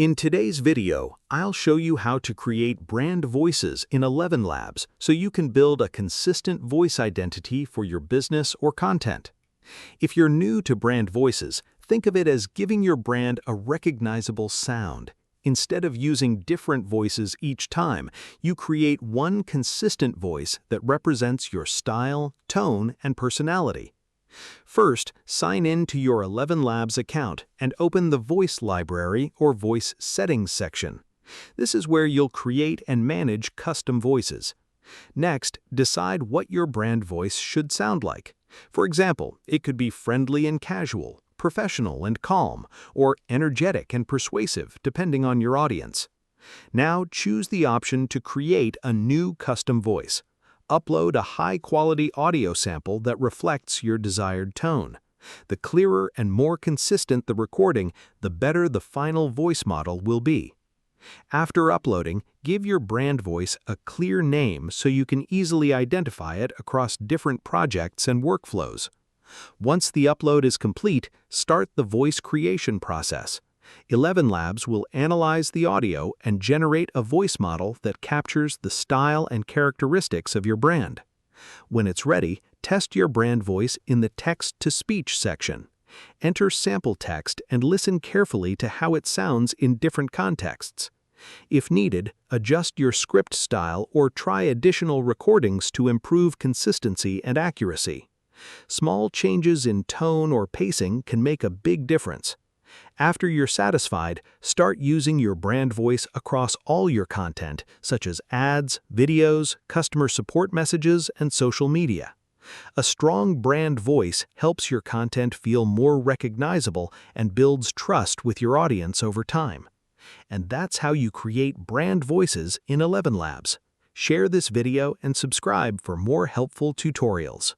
In today's video, I'll show you how to create brand voices in ElevenLabs so you can build a consistent voice identity for your business or content. If you're new to brand voices, think of it as giving your brand a recognizable sound. Instead of using different voices each time, you create one consistent voice that represents your style, tone, and personality. First, sign in to your ElevenLabs account and open the Voice Library or Voice Settings section. This is where you'll create and manage custom voices. Next, decide what your brand voice should sound like. For example, it could be friendly and casual, professional and calm, or energetic and persuasive, depending on your audience. Now, choose the option to create a new custom voice. Upload a high-quality audio sample that reflects your desired tone. The clearer and more consistent the recording, the better the final voice model will be. After uploading, give your brand voice a clear name so you can easily identify it across different projects and workflows. Once the upload is complete, start the voice creation process. ElevenLabs will analyze the audio and generate a voice model that captures the style and characteristics of your brand. When it's ready, test your brand voice in the text-to-speech section. Enter sample text and listen carefully to how it sounds in different contexts. If needed, adjust your script style or try additional recordings to improve consistency and accuracy. Small changes in tone or pacing can make a big difference. After you're satisfied, start using your brand voice across all your content, such as ads, videos, customer support messages, and social media. A strong brand voice helps your content feel more recognizable and builds trust with your audience over time. And that's how you create brand voices in ElevenLabs. Share this video and subscribe for more helpful tutorials.